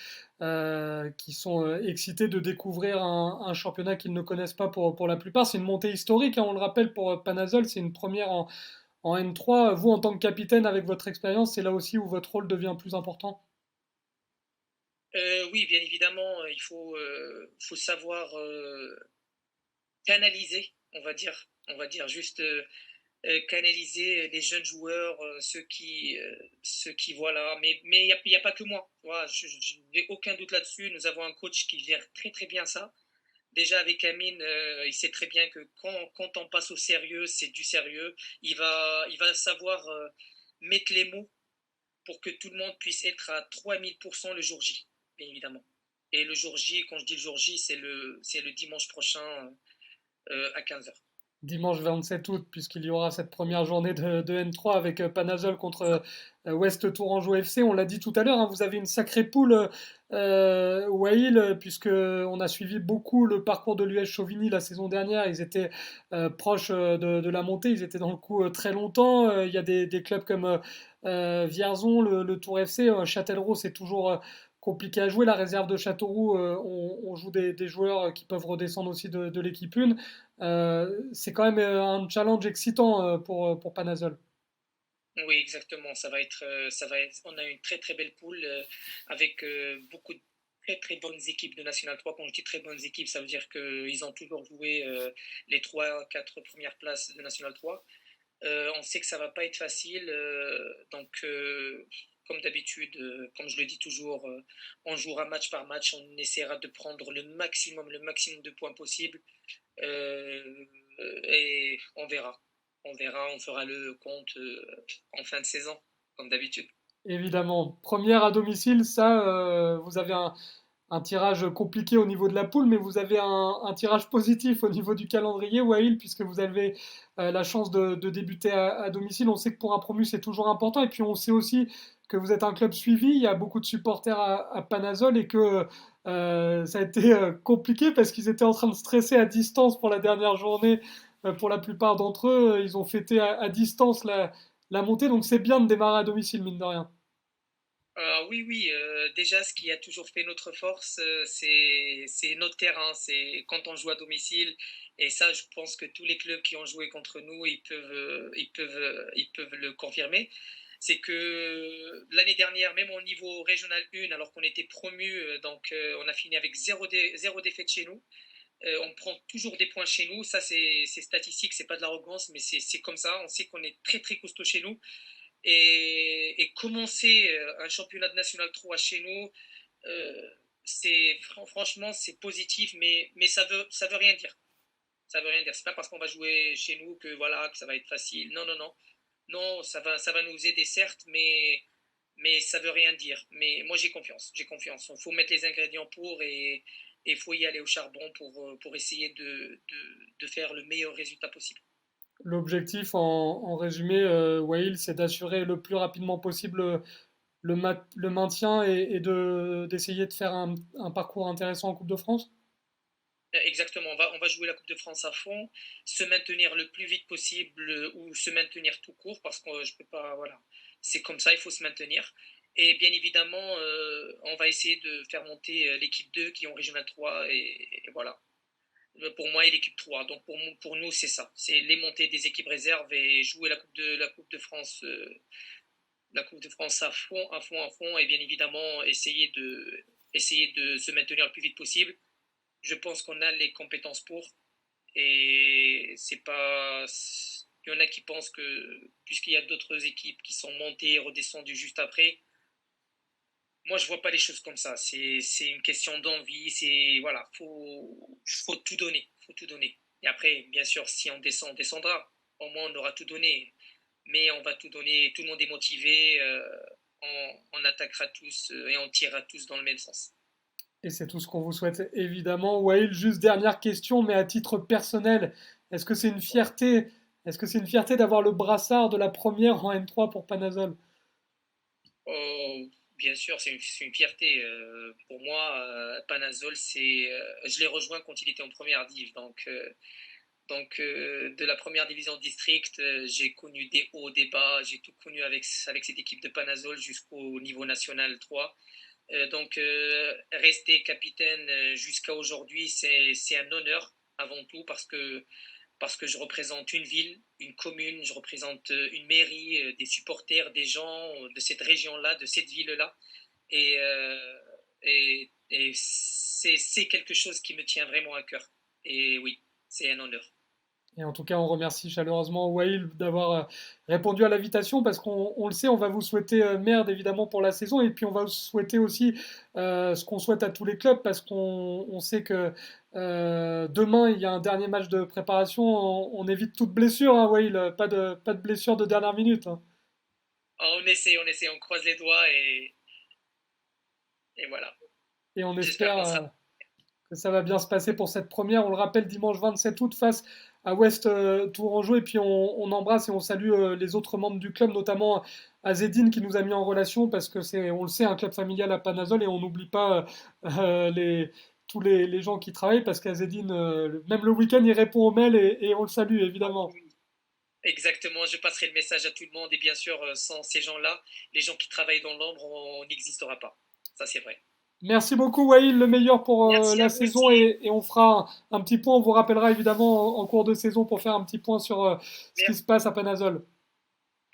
qui sont excités de découvrir un championnat qu'ils ne connaissent pas pour la plupart. C'est une montée historique, hein, on le rappelle, pour Panazol, c'est une première en N3. Vous, en tant que capitaine, avec votre expérience, c'est là aussi où votre rôle devient plus important. Oui, bien évidemment, faut savoir canaliser, on va dire juste canaliser les jeunes joueurs, ceux qui voilà. Mais il y a pas que moi. Voilà, je n'ai aucun doute là-dessus. Nous avons un coach qui gère très très bien ça. Déjà avec Amine, il sait très bien que quand on passe au sérieux, c'est du sérieux. Il va savoir mettre les mots pour que tout le monde puisse être à 3000% le jour J, bien évidemment. Et le jour J, quand je dis le jour J, c'est le dimanche prochain à 15 heures. Dimanche 27 août, puisqu'il y aura cette première journée de N3 avec Panazol contre Ouest Tourangeau FC. On l'a dit tout à l'heure, hein, vous avez une sacrée poule, Wael, puisque on a suivi beaucoup le parcours de l'US Chauvigny la saison dernière. Ils étaient proches de la montée, ils étaient dans le coup très longtemps. Il y a des clubs comme Vierzon, le Tour FC, Châtellerault, c'est toujours compliqué à jouer. La réserve de Châteauroux, on joue des joueurs qui peuvent redescendre aussi de l'équipe 1. C'est quand même un challenge excitant pour Panazol. Oui, exactement. On a une très très belle poule avec beaucoup de très très bonnes équipes de National 3. Quand je dis très bonnes équipes, ça veut dire qu'ils ont toujours joué les 3, 4 premières places de National 3. On sait que ça va pas être facile, donc comme d'habitude, comme je le dis toujours, on jouera match par match, on essaiera de prendre le maximum de points possible, euh, et on verra. On verra, on fera le compte en fin de saison, comme d'habitude. Évidemment, première à domicile, ça, vous avez un tirage compliqué au niveau de la poule, mais vous avez un tirage positif au niveau du calendrier, Wael, puisque vous avez la chance de débuter à domicile. On sait que pour un promu, c'est toujours important. Et puis, on sait aussi que vous êtes un club suivi. Il y a beaucoup de supporters à Panazol et que ça a été compliqué parce qu'ils étaient en train de stresser à distance pour la dernière journée. Pour la plupart d'entre eux, ils ont fêté à distance la montée. Donc, c'est bien de démarrer à domicile, mine de rien. Oui, oui, déjà, ce qui a toujours fait notre force, c'est notre terrain, c'est quand on joue à domicile. Et ça, je pense que tous les clubs qui ont joué contre nous, ils peuvent le confirmer. C'est que l'année dernière, même au niveau régional 1, alors qu'on était promu, donc on a fini avec zéro défaite chez nous. On prend toujours des points chez nous. Ça, c'est statistique, c'est pas de l'arrogance, mais c'est comme ça. On sait qu'on est très, très costaud chez nous. Et commencer un championnat de National 3 chez nous, franchement, c'est positif, mais ça veut rien dire. Ça veut rien dire. C'est pas parce qu'on va jouer chez nous que ça va être facile. Non, non, non. Non, ça va nous aider certes, mais ça veut rien dire. Mais moi, j'ai confiance. J'ai confiance. Il faut mettre les ingrédients et il faut y aller au charbon pour essayer de faire le meilleur résultat possible. L'objectif, en résumé, Wael, c'est d'assurer le plus rapidement possible le maintien et d'essayer de faire un parcours intéressant en Coupe de France? Exactement, on va jouer la Coupe de France à fond, se maintenir le plus vite possible ou se maintenir tout court parce que je peux pas, voilà, c'est comme ça, il faut se maintenir. Et bien évidemment, on va essayer de faire monter l'équipe 2 qui est en Régional 3 et voilà. Pour moi et l'équipe 3. Donc pour nous, c'est ça, c'est les montées des équipes réserves et jouer la Coupe de France. La Coupe de France à fond, à fond, à fond, et bien évidemment essayer de se maintenir le plus vite possible. Je pense qu'on a les compétences pour, et c'est pas. Il y en a qui pensent que, puisqu'il y a d'autres équipes qui sont montées et redescendues juste après, moi je vois pas les choses comme ça. C'est une question d'envie, voilà, faut tout donner, faut tout donner. Et après, bien sûr, si on descend, on descendra. Au moins, on aura tout donné. Mais on va tout donner, tout le monde est motivé, on attaquera tous et on tirera tous dans le même sens. Et c'est tout ce qu'on vous souhaite évidemment. Wael, juste dernière question, mais à titre personnel, est-ce que c'est une fierté, est-ce que c'est une fierté d'avoir le brassard de la première en N3 pour Panazol? Oh, bien sûr, c'est une fierté. Pour moi, Panazol, je l'ai rejoint quand il était en première div, donc de la première division district, j'ai connu des hauts, des bas, j'ai tout connu avec cette équipe de Panazol jusqu'au niveau national 3. Rester capitaine jusqu'à aujourd'hui, c'est un honneur avant tout parce que je représente une ville, une commune, je représente une mairie, des supporters, des gens de cette région-là, de cette ville-là. Et c'est quelque chose qui me tient vraiment à cœur. Et oui, c'est un honneur. Et en tout cas, on remercie chaleureusement Wael d'avoir répondu à l'invitation parce qu'on le sait, on va vous souhaiter merde évidemment pour la saison et puis on va vous souhaiter aussi ce qu'on souhaite à tous les clubs parce qu'on sait que demain il y a un dernier match de préparation. On évite toute blessure, hein, Wael, pas de blessure de dernière minute, hein. On croise les doigts et voilà. Et on J'espère espère qu'on sera. que ça va bien se passer pour cette première. On le rappelle, dimanche 27 août face à West Tourangeau. Et puis on embrasse et on salue les autres membres du club, notamment Azedine qui nous a mis en relation parce que c'est, on le sait, un club familial à Panazol et on n'oublie pas tous les gens qui travaillent parce qu'Azedine, même le week-end, il répond aux mails et on le salue évidemment. Exactement, je passerai le message à tout le monde et bien sûr, sans ces gens-là, les gens qui travaillent dans l'ombre, on n'existera pas. Ça, c'est vrai. Merci beaucoup, Wael, le meilleur pour Merci la à vous saison aussi. et on fera un petit point. On vous rappellera évidemment en cours de saison pour faire un petit point sur ce qui se passe à Panazol.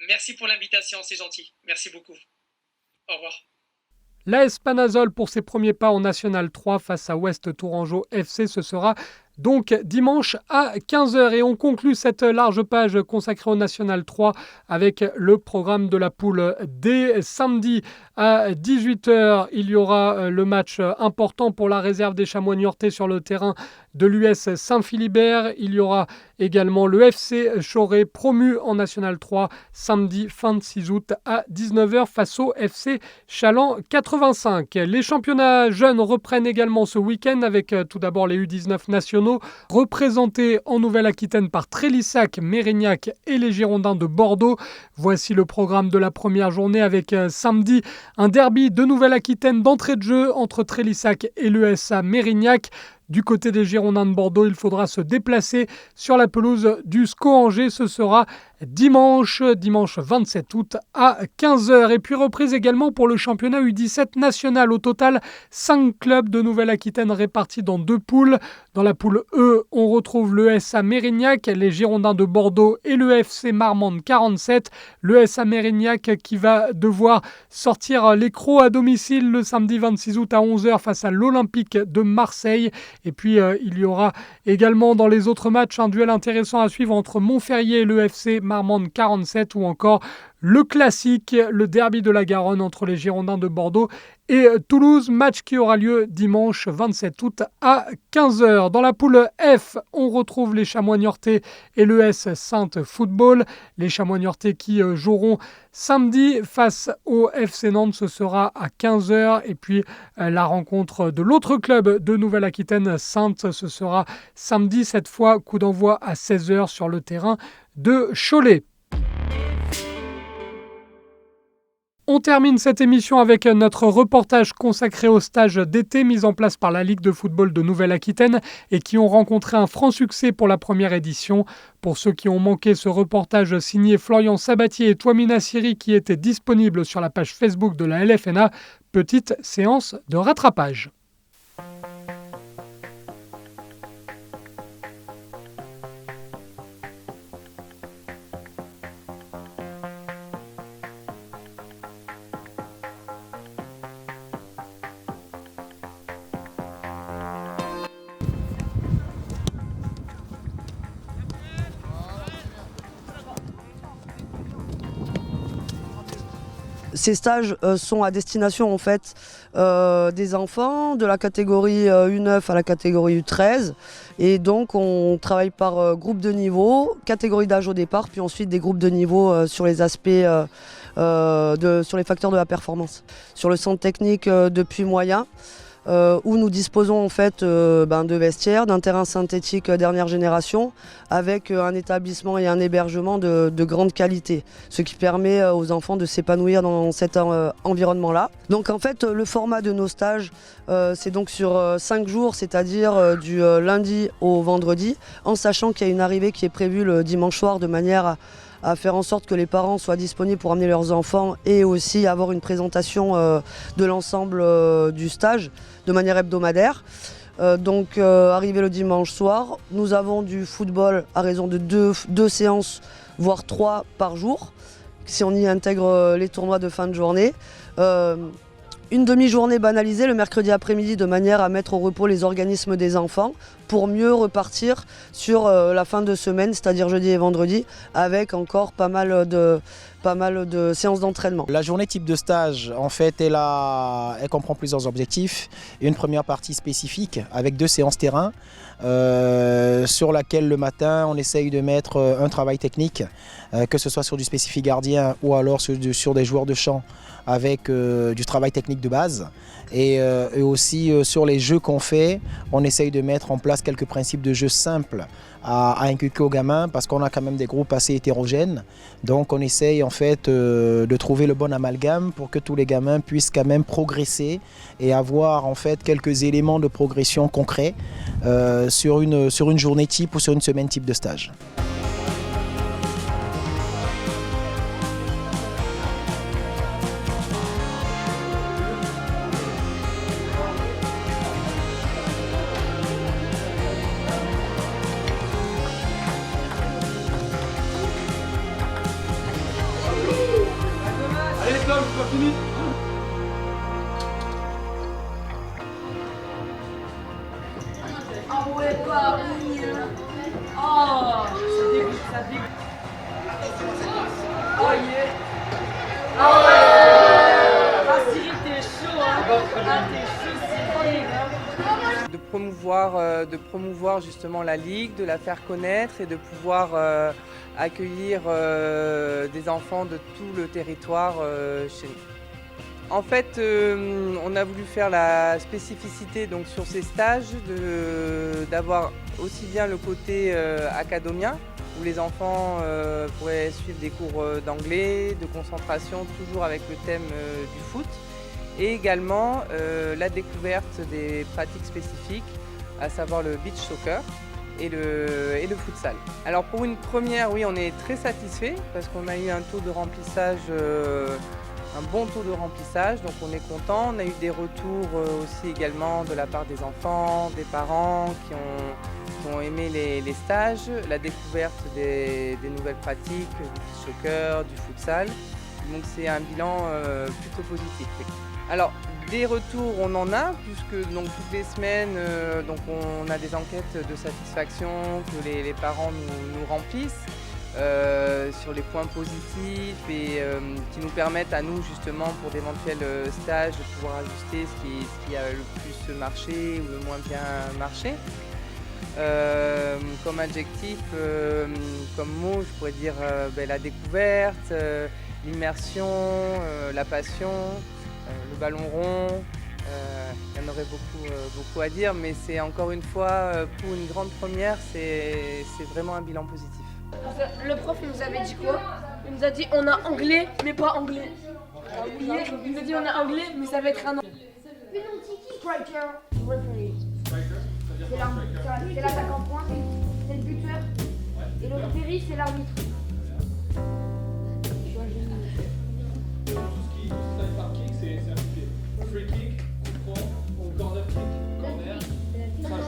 Merci pour l'invitation, c'est gentil. Merci beaucoup. Au revoir. L'AS Panazol pour ses premiers pas en National 3 face à West Tourangeau FC, ce sera donc dimanche à 15h. Et on conclut cette large page consacrée au National 3 avec le programme de la poule D. Samedi à 18h, il y aura le match important pour la réserve des Chamois niortais sur le terrain de l'US Saint-Philibert. Il y aura également le FC Choré promu en National 3 samedi 26 août à 19h face au FC Chaland 85. Les championnats jeunes reprennent également ce week-end avec tout d'abord les U19 nationaux représentés en Nouvelle-Aquitaine par Trélissac, Mérignac et les Girondins de Bordeaux. Voici le programme de la première journée avec samedi un derby de Nouvelle-Aquitaine d'entrée de jeu entre Trélissac et l'ESA Mérignac. Du côté des Girondins de Bordeaux, il faudra se déplacer sur la pelouse du SCO Angers. Ce sera dimanche 27 août à 15h. Et puis reprise également pour le championnat U17 national. Au total, 5 clubs de Nouvelle-Aquitaine répartis dans 2 poules. Dans la poule E, on retrouve le SA Mérignac, les Girondins de Bordeaux et le FC Marmande 47. Le SA Mérignac qui va devoir sortir les Crocs à domicile le samedi 26 août à 11h face à l'Olympique de Marseille. Et puis il y aura également dans les autres matchs un duel intéressant à suivre entre Montferrier et le FC Marmande 47 ou encore le classique, le derby de la Garonne entre les Girondins de Bordeaux et Toulouse, match qui aura lieu dimanche 27 août à 15h. Dans la poule F, on retrouve les Chamois Niortais et l'ES Sainte Football. Les Chamois Niortais qui joueront samedi face au FC Nantes, ce sera à 15h. Et puis la rencontre de l'autre club de Nouvelle-Aquitaine, Sainte, ce sera samedi, cette fois coup d'envoi à 16h sur le terrain de Cholet. On termine cette émission avec notre reportage consacré aux stages d'été mis en place par la Ligue de football de Nouvelle-Aquitaine et qui ont rencontré un franc succès pour la première édition. Pour ceux qui ont manqué ce reportage signé Florian Sabatier et Touamina Siri qui était disponible sur la page Facebook de la LFNA, petite séance de rattrapage. Ces stages sont à destination en fait des enfants de la catégorie U9 à la catégorie U13 et donc on travaille par groupe de niveau, catégorie d'âge au départ, puis ensuite des groupes de niveau sur les aspects, sur les facteurs de la performance. Sur le centre technique depuis moyen, où nous disposons en fait de vestiaires, d'un terrain synthétique dernière génération avec un établissement et un hébergement de grande qualité, ce qui permet aux enfants de s'épanouir dans cet environnement-là. Donc en fait le format de nos stages c'est donc sur 5 jours, c'est-à-dire du lundi au vendredi, en sachant qu'il y a une arrivée qui est prévue le dimanche soir de manière à faire en sorte que les parents soient disponibles pour amener leurs enfants et aussi avoir une présentation de l'ensemble du stage de manière hebdomadaire. Arrivé le dimanche soir, nous avons du football à raison de 2 séances, voire 3 par jour, si on y intègre les tournois de fin de journée. Une demi-journée banalisée le mercredi après-midi de manière à mettre au repos les organismes des enfants pour mieux repartir sur la fin de semaine, c'est-à-dire jeudi et vendredi, avec encore pas mal de séances d'entraînement. La journée type de stage, en fait, elle comprend plusieurs objectifs. Une première partie spécifique avec 2 séances terrain sur laquelle le matin on essaye de mettre un travail technique, que ce soit sur du spécifique gardien ou alors sur des joueurs de champ avec du travail technique de base. Et aussi sur les jeux qu'on fait, on essaye de mettre en place quelques principes de jeu simples à inculquer aux gamins parce qu'on a quand même des groupes assez hétérogènes. Donc on essaye en fait de trouver le bon amalgame pour que tous les gamins puissent quand même progresser et avoir en fait quelques éléments de progression concrets sur une journée type ou sur une semaine type de stage. De promouvoir justement la Ligue, de la faire connaître et de pouvoir accueillir des enfants de tout le territoire chez nous. En fait, on a voulu faire la spécificité donc, sur ces stages, d'avoir aussi bien le côté académien, où les enfants pourraient suivre des cours d'anglais, de concentration, toujours avec le thème du foot, et également la découverte des pratiques spécifiques, à savoir le beach soccer, et le futsal. Alors pour une première, oui, on est très satisfait parce qu'on a eu un taux de remplissage, un bon taux de remplissage, donc on est content. On a eu des retours aussi également de la part des enfants, des parents qui ont aimé les stages, la découverte des nouvelles pratiques, du beach soccer, du futsal. Donc c'est un bilan plutôt positif. Oui. Alors des retours on en a puisque donc, toutes les semaines donc, on a des enquêtes de satisfaction que les parents nous remplissent sur les points positifs et qui nous permettent à nous justement pour d'éventuels stages de pouvoir ajuster ce qui a le plus marché ou le moins bien marché. Comme adjectif, comme mot, je pourrais dire la découverte, l'immersion, la passion, le ballon rond. Il y en aurait beaucoup à dire, mais c'est encore une fois, pour une grande première, c'est vraiment un bilan positif. Le prof nous avait dit quoi? Il nous a dit on a anglais, mais pas anglais. Hier, il nous a dit on a anglais, mais ça va être un an. C'est l'attaquant point, c'est le buteur. Et le péri, c'est l'arbitre. Tout ce qui est par kick, c'est appliqué. Free kick, coup franc, ou corner kick, corner. Ça marche,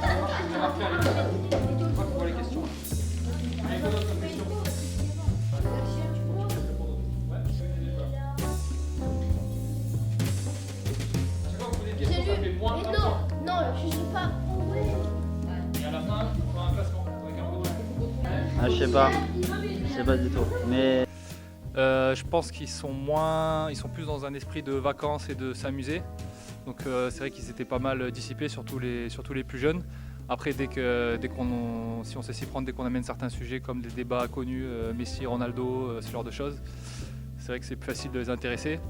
on va faire les questions. Je crois qu'on voit les questions. Allez, quoi d'autre comme question? Non, je sais pas. Et à la fin, on fera un classement avec un peu de... Je sais pas du tout. Mais je pense qu'ils sont plus dans un esprit de vacances et de s'amuser. Donc c'est vrai qu'ils étaient pas mal dissipés, surtout les plus jeunes. Après, si on sait s'y prendre, dès qu'on amène certains sujets comme des débats connus, Messi, Ronaldo, ce genre de choses, c'est vrai que c'est plus facile de les intéresser.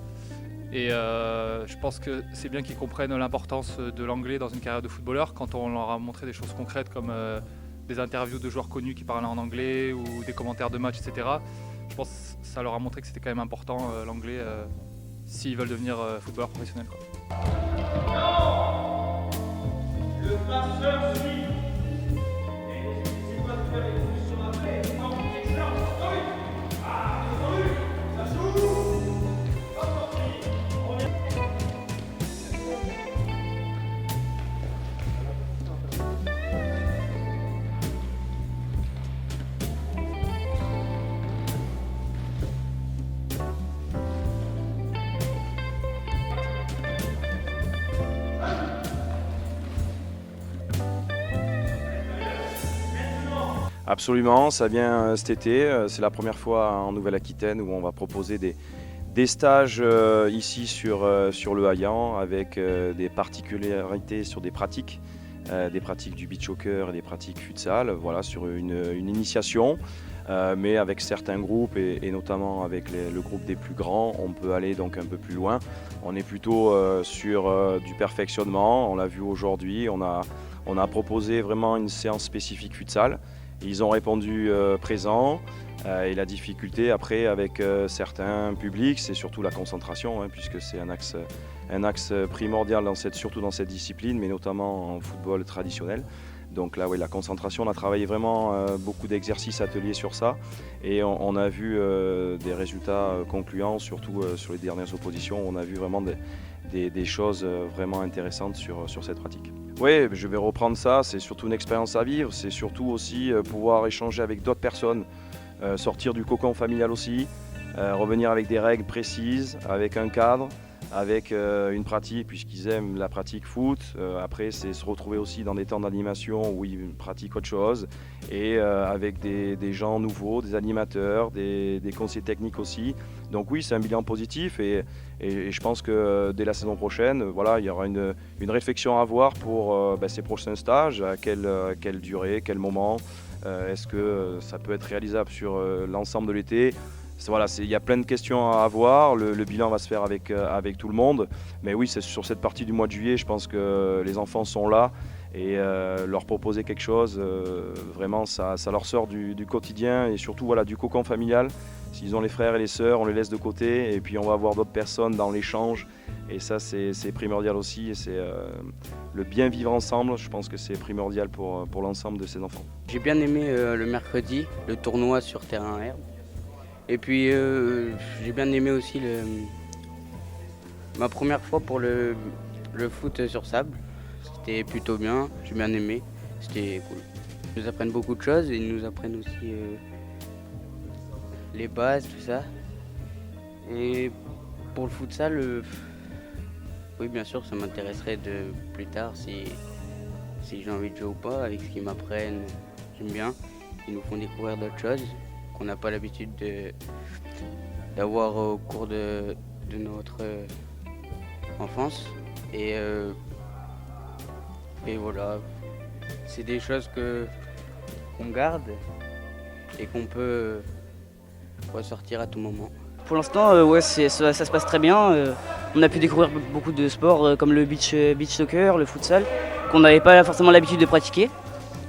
Et je pense que c'est bien qu'ils comprennent l'importance de l'anglais dans une carrière de footballeur. Quand on leur a montré des choses concrètes comme des interviews de joueurs connus qui parlaient en anglais ou des commentaires de matchs, etc. Je pense que ça leur a montré que c'était quand même important l'anglais s'ils veulent devenir footballeurs professionnels, quoi. Le passeur suit. Et c'est pas de faire les positions après. Excellent. Oui. Ah, oui. Ça s'ouvre. Absolument, ça vient cet été. C'est la première fois en Nouvelle-Aquitaine où on va proposer des stages ici sur le Haillan avec des particularités sur des pratiques du beach soccer et des pratiques futsal, voilà, sur une initiation. Mais avec certains groupes et notamment avec le groupe des plus grands, on peut aller donc un peu plus loin. On est plutôt sur du perfectionnement, on l'a vu aujourd'hui, on a proposé vraiment une séance spécifique futsal. Ils ont répondu présent et la difficulté après avec certains publics, c'est surtout la concentration, puisque c'est un axe primordial surtout dans cette discipline, mais notamment en football traditionnel. Donc là, oui, la concentration, on a travaillé vraiment beaucoup d'exercices ateliers sur ça et on a vu des résultats concluants, surtout sur les dernières oppositions. On a vu vraiment des choses vraiment intéressantes sur cette pratique. Oui, je vais reprendre ça, c'est surtout une expérience à vivre, c'est surtout aussi pouvoir échanger avec d'autres personnes, sortir du cocon familial aussi, revenir avec des règles précises, avec un cadre, avec une pratique, puisqu'ils aiment la pratique foot. Après, c'est se retrouver aussi dans des temps d'animation où ils pratiquent autre chose, et avec des gens nouveaux, des animateurs, des conseillers techniques aussi. Donc oui, c'est un bilan positif et je pense que dès la saison prochaine, voilà, il y aura une réflexion à avoir pour ces prochains stages, à quelle durée, quel moment, est-ce que ça peut être réalisable sur l'ensemble de l'été. Voilà, il y a plein de questions à avoir, le bilan va se faire avec tout le monde, mais oui, c'est sur cette partie du mois de juillet, je pense que les enfants sont là et leur proposer quelque chose, vraiment ça leur sort du quotidien et surtout voilà, du cocon familial S'ils ont les frères et les sœurs, on les laisse de côté et puis on va voir d'autres personnes dans l'échange. Et ça, c'est primordial aussi. Et c'est le bien vivre ensemble, je pense que c'est primordial pour l'ensemble de ces enfants. J'ai bien aimé le mercredi, le tournoi sur terrain herbe. Et puis j'ai bien aimé aussi ma première fois pour le foot sur sable. C'était plutôt bien, j'ai bien aimé, c'était cool. Ils nous apprennent beaucoup de choses et ils nous apprennent aussi les bases, tout ça. Et pour le futsal, oui bien sûr ça m'intéresserait de plus tard si j'ai envie de jouer ou pas, avec ce qu'ils m'apprennent, j'aime bien. Ils nous font découvrir d'autres choses qu'on n'a pas l'habitude d'avoir au cours de notre enfance. Et voilà, c'est des choses qu'on garde et qu'on peut ressortir à tout moment. Pour l'instant, ouais, ça se passe très bien. On a pu découvrir beaucoup de sports comme le beach soccer, le futsal, qu'on n'avait pas forcément l'habitude de pratiquer.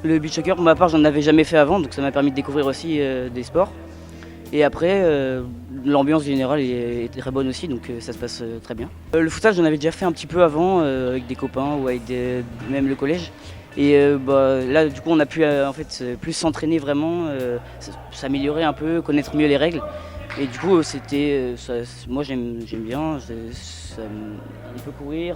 Le beach soccer, pour ma part, j'en avais jamais fait avant, donc ça m'a permis de découvrir aussi des sports. Et après, l'ambiance générale est très bonne aussi, donc ça se passe très bien. Le futsal, j'en avais déjà fait un petit peu avant, avec des copains ou avec même le collège. Et là, du coup, on a pu en fait, plus s'entraîner vraiment, s'améliorer un peu, connaître mieux les règles. Et du coup, moi j'aime bien, on peut courir,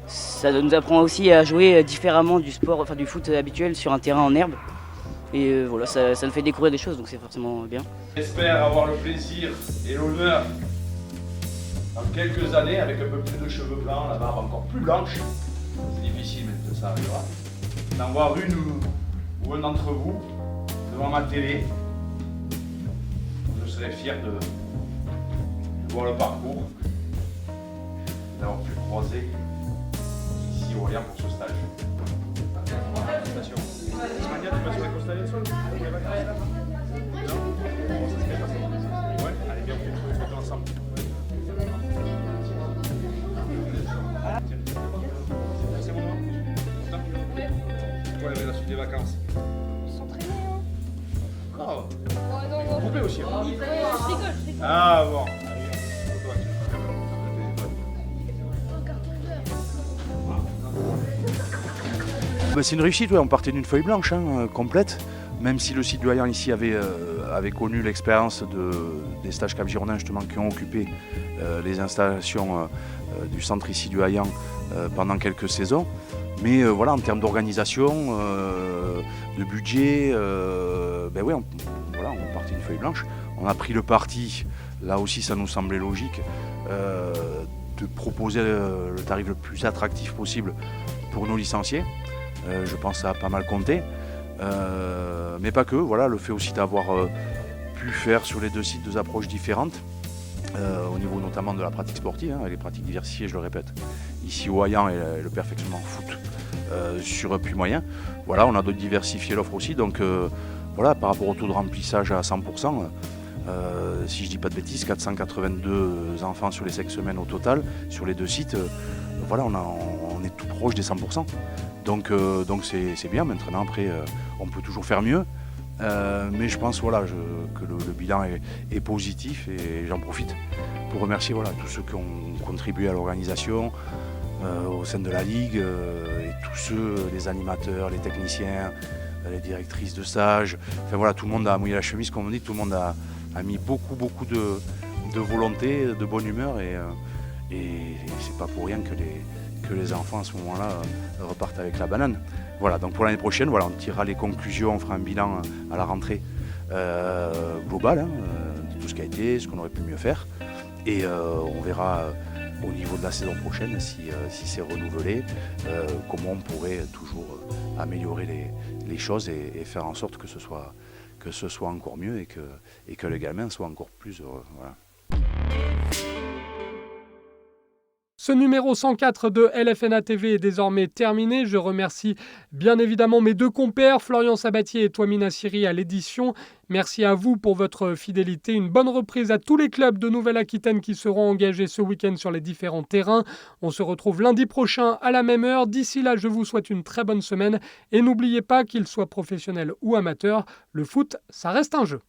ça nous apprend aussi à jouer différemment du sport, enfin du foot habituel sur un terrain en herbe. Et voilà, ça nous fait découvrir des choses, donc c'est forcément bien. J'espère avoir le plaisir et l'honneur, dans quelques années, avec un peu plus de cheveux blancs, la barbe encore plus blanche, c'est difficile mais ça arrivera, d'en voir une ou un d'entre vous devant ma télé. Je serais fier de voir le parcours, d'avoir pu croiser ici au Orient pour ce stage. Félicitations. Ismania, tu vas sur la Costa del Sol? Ouais, allez, bien, on fait une photo ensemble. C'est bon, non? Pourquoi elle avait la suite des vacances? S'entraîner, hein. Oh. Non. Coupé aussi. Je rigole. Ah bon. C'est une réussite, ouais. On partait d'une feuille blanche complète, même si le citoyen ici avait connu l'expérience des stages Cap Girondin justement qui ont occupé les installations du centre ici du Hayan pendant quelques saisons. Mais voilà, en termes d'organisation, de budget, ouais, on partait d'une feuille blanche. On a pris le parti, là aussi ça nous semblait logique, de proposer le tarif le plus attractif possible pour nos licenciés. Je pense que ça a pas mal compté, mais pas que. Voilà, le fait aussi d'avoir pu faire sur les deux sites deux approches différentes, au niveau notamment de la pratique sportive, les pratiques diversifiées, je le répète, ici au Hayan et le perfectionnement foot sur Puy Moyen. Voilà, on a diversifié l'offre aussi, donc voilà, par rapport au taux de remplissage à 100%, si je dis pas de bêtises, 482 enfants sur les 5 semaines au total, sur les deux sites, voilà, on est tout proche des 100%. Donc c'est bien. Maintenant, après, on peut toujours faire mieux. Mais je pense voilà, que le bilan est positif et j'en profite pour remercier voilà, tous ceux qui ont contribué à l'organisation au sein de la Ligue et tous ceux, les animateurs, les techniciens, les directrices de stage. Enfin voilà, tout le monde a mouillé la chemise, comme on dit, tout le monde a mis beaucoup de volonté, de bonne humeur et c'est pas pour rien que les enfants à ce moment-là repartent avec la banane. Voilà, donc pour l'année prochaine, voilà, on tirera les conclusions, on fera un bilan à la rentrée global de tout ce qui a été, ce qu'on aurait pu mieux faire. Et on verra au niveau de la saison prochaine, si c'est renouvelé, comment on pourrait toujours améliorer les choses et faire en sorte que ce soit encore mieux et que les gamins soient encore plus heureux. Voilà. Ce numéro 104 de LFNA TV est désormais terminé. Je remercie bien évidemment mes deux compères, Florian Sabatier et Touamina Siri à l'édition. Merci à vous pour votre fidélité. Une bonne reprise à tous les clubs de Nouvelle-Aquitaine qui seront engagés ce week-end sur les différents terrains. On se retrouve lundi prochain à la même heure. D'ici là, je vous souhaite une très bonne semaine. Et n'oubliez pas qu'il soit professionnel ou amateur, le foot, ça reste un jeu.